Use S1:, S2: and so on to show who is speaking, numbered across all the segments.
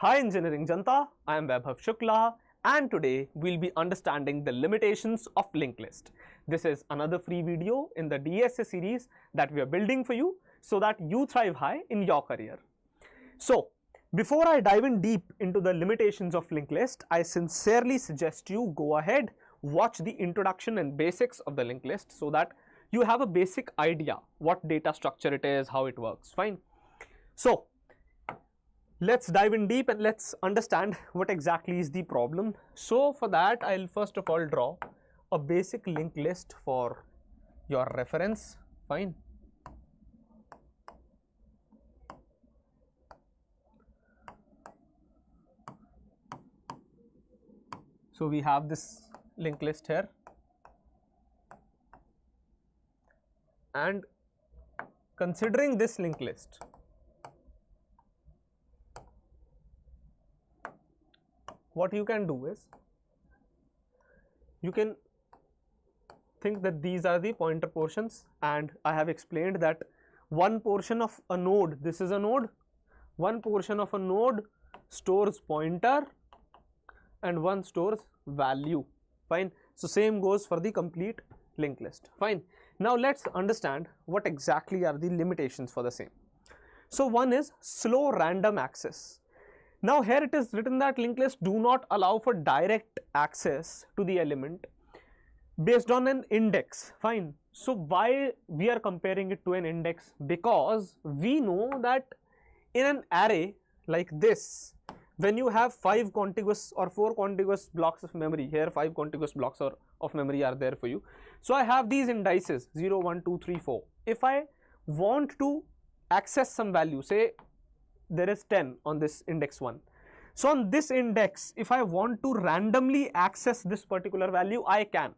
S1: Hi Engineering Janta, I am Vaibhav Shukla and today we'll be understanding the limitations of linked list. This is another free video in the DSA series that we are building for you so that you thrive high in your career. So, before I dive in deep into the limitations of linked list, I sincerely suggest you go ahead, watch the introduction and basics of the linked list so that you have a basic idea what data structure it is, how it works, fine. So, let's dive in deep and let's understand what exactly is the problem. So for that, I'll first of all draw a basic linked list for your reference, fine. So we have this linked list here and considering this linked list, what you can do is, you can think that these are the pointer portions and I have explained that one portion of a node, this is a node, one portion of a node stores pointer and one stores value, fine. So same goes for the complete linked list, fine. Now let's understand what exactly are the limitations for the same. So one is slow random access. Now here it is written that linked lists do not allow for direct access to the element based on an index, fine. So why we are comparing it to an index? Because we know that in an array like this, when you have 5 contiguous or 4 contiguous blocks of memory, here 5 contiguous blocks of memory are there for you. So I have these indices 0, 1, 2, 3, 4. If I want to access some value, say there is 10 on this index 1. So on this index, if I want to randomly access this particular value, I can.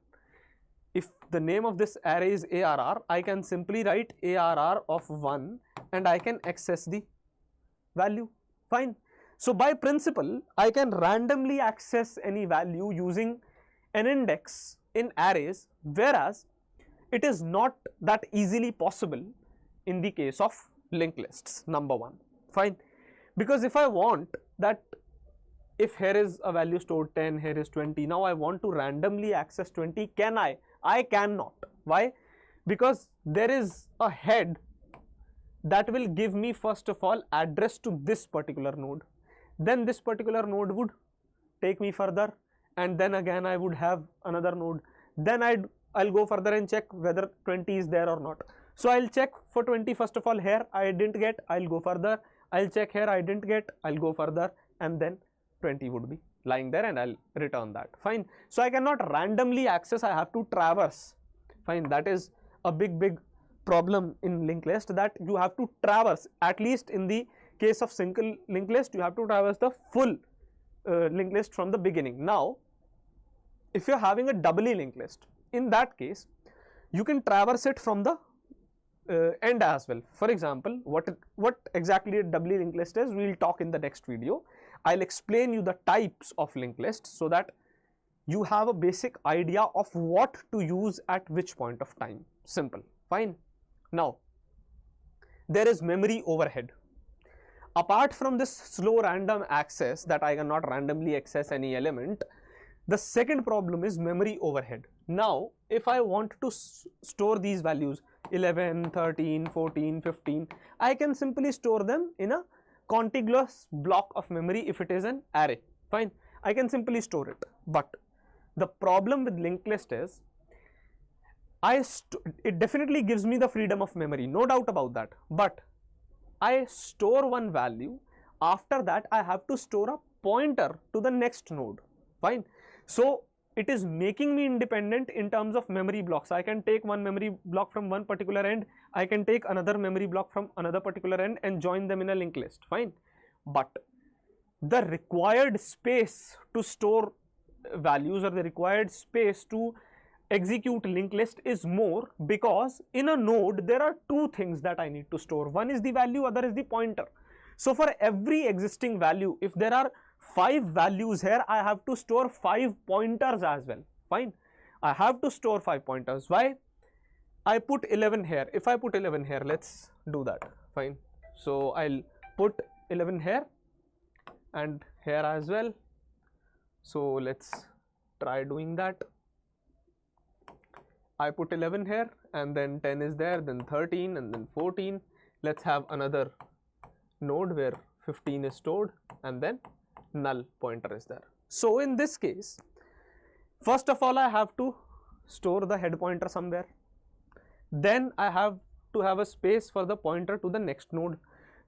S1: If the name of this array is ARR, I can simply write ARR of 1 and I can access the value, fine. So by principle, I can randomly access any value using an index in arrays, whereas it is not that easily possible in the case of linked lists, number one. Fine, because if I want that, if here is a value stored 10, here is 20, now I want to randomly access 20, can I? I cannot. Why? Because there is a head that will give me first of all address to this particular node, then this particular node would take me further and then again I would have another node, then I'll go further and check whether 20 is there or not. So I'll check for 20 first of all, here I didn't get, I'll go further, I'll check here, I didn't get, I'll go further and then 20 would be lying there and I'll return that, fine. So I cannot randomly access, I have to traverse, fine. That is a big problem in linked list, that you have to traverse, at least in the case of single linked list, you have to traverse the full linked list from the beginning. Now, if you're having a doubly linked list, in that case, you can traverse it from the end as well. For example, what exactly a doubly linked list is, we'll talk in the next video. I'll explain you the types of linked lists so that you have a basic idea of what to use at which point of time. Simple, fine. Now, there is memory overhead. Apart from this slow random access that I cannot randomly access any element, the second problem is memory overhead. Now, if I want to store these values 11, 13, 14, 15, I can simply store them in a contiguous block of memory if it is an array, fine. I can simply store it. But the problem with linked list is, it definitely gives me the freedom of memory, no doubt about that. But I store one value, after that I have to store a pointer to the next node, fine. So it is making me independent in terms of memory blocks. I can take one memory block from one particular end, I can take another memory block from another particular end and join them in a linked list, fine. But the required space to store values or the required space to execute linked list is more, because in a node there are two things that I need to store. One is the value, other is the pointer. So for every existing value, if there are 5 values here, I have to store 5 pointers as well, fine. I have to store 5 pointers. Why? I put 11 here. If I put 11 here, let's do that, fine. So I'll put 11 here and here as well. So let's try doing that. I put 11 here, and then 10 is there, then 13, and then 14. Let's have another node where 15 is stored, and then null pointer is there. So in this case, first of all, I have to store the head pointer somewhere. Then I have to have a space for the pointer to the next node.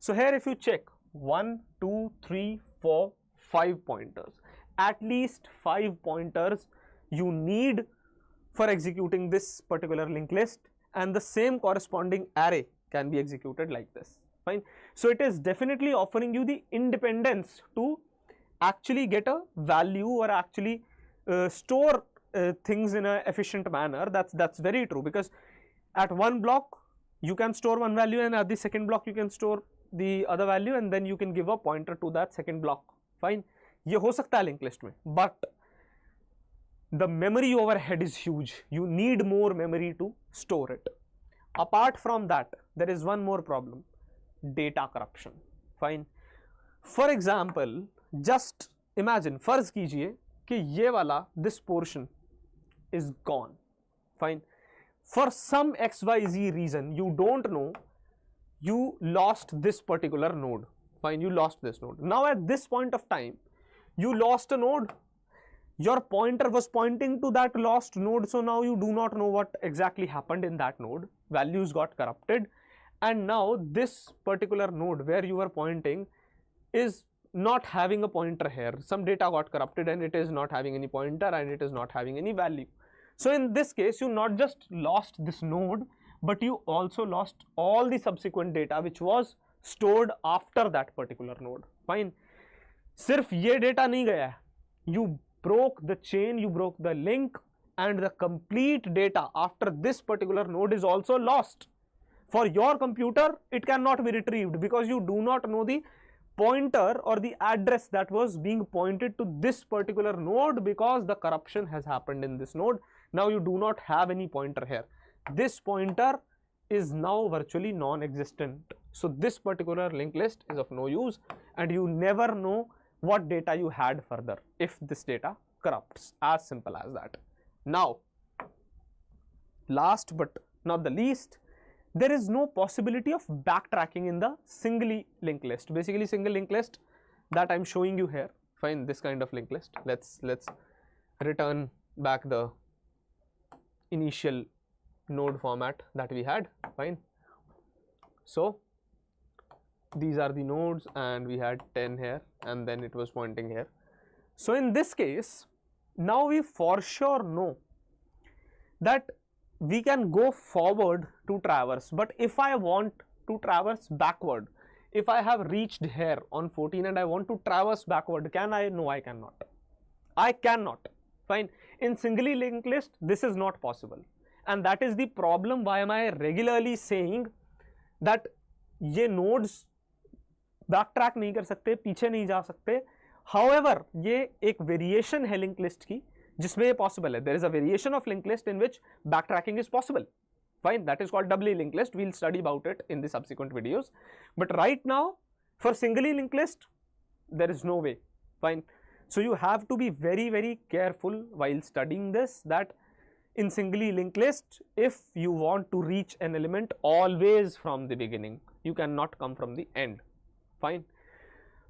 S1: So here if you check 1, 2, 3, 4, 5 pointers, at least 5 pointers you need for executing this particular linked list, and the same corresponding array can be executed like this. Fine. So it is definitely offering you the independence to actually get a value or actually store things in an efficient manner. That's very true, because at one block you can store one value, and at the second block you can store the other value, and then you can give a pointer to that second block. Fine. ये हो सकता है linked list में, but the memory overhead is huge. You need more memory to store it. Apart from that, there is one more problem: data corruption. Fine. For example, just imagine, फर्ज कीजिए कि ये वाला this portion is gone. Fine. For some XYZ reason, you don't know, you lost this particular node. Fine, you lost this node. Now at this point of time, you lost a node. Your pointer was pointing to that lost node, so now you do not know what exactly happened in that node. Values got corrupted, and now this particular node where you were pointing is not having a pointer here. Some data got corrupted and it is not having any pointer, and it is not having any value. So in this case, you not just lost this node, but you also lost all the subsequent data which was stored after that particular node. Fine. सिर्फ ये data नहीं गया है. You broke the chain, you broke the link, and the complete data after this particular node is also lost. For your computer, it cannot be retrieved because you do not know the pointer or the address that was being pointed to this particular node, because the corruption has happened in this node. Now you do not have any pointer here. This pointer is now virtually non-existent. So this particular linked list is of no use, and you never know what data you had further if this data corrupts. As simple as that. Now, last but not the least, there is no possibility of backtracking in the singly linked list. Basically, single linked list that I'm showing you here. Fine, this kind of linked list. Let's return back the initial node format that we had. Fine. So these are the nodes, and we had 10 here, and then it was pointing here. So in this case, now we for sure know that we can go forward to traverse, but if I want to traverse backward, if I have reached here on 14 and I want to traverse backward, can I? No, I cannot. I cannot. Fine. In singly linked list, this is not possible, and that is the problem. Why am I regularly saying that ये nodes backtrack नहीं कर सकते, पीछे नहीं जा सकते? However, ये एक variation है linked list की जिसमें ये possible है. There is a variation of linked list in which backtracking is possible. Fine, that is called doubly linked list. We'll study about it in the subsequent videos. But right now, for singly linked list, there is no way. Fine. So you have to be very, very careful while studying this, that in singly linked list, if you want to reach an element, always from the beginning. You cannot come from the end. Fine.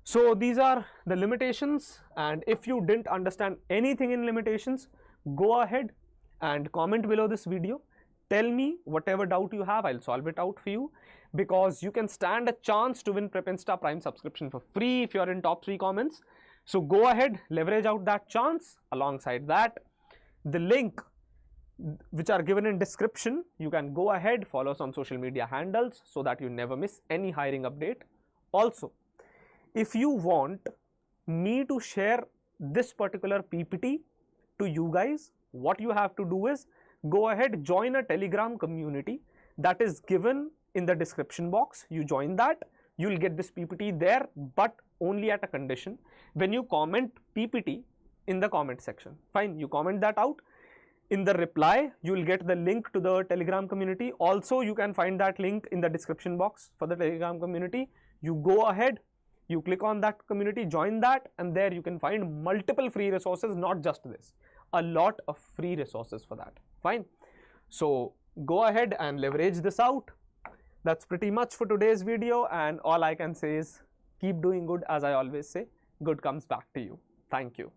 S1: So these are the limitations, and if you didn't understand anything in limitations, go ahead and comment below this video. Tell me whatever doubt you have, I'll solve it out for you, because you can stand a chance to win Prepinsta Prime subscription for free if you are in top 3 comments. So go ahead, leverage out that chance. Alongside that, the link which are given in description, you can go ahead, follow us on social media handles so that you never miss any hiring update. Also, if you want me to share this particular PPT to you guys, what you have to do is go ahead, join a Telegram community that is given in the description box. You join that, you will get this PPT there, but only at a condition: when you comment PPT in the comment section. Fine, you comment that out. In the reply, you will get the link to the Telegram community. Also, you can find that link in the description box for the Telegram community. You go ahead, You click on that community, join that, and there you can find multiple free resources, not just this, a lot of free resources for that. Fine. So go ahead and leverage this out. That's pretty much for today's video, and all I can say is keep doing good. As I always say, good comes back to you. Thank you.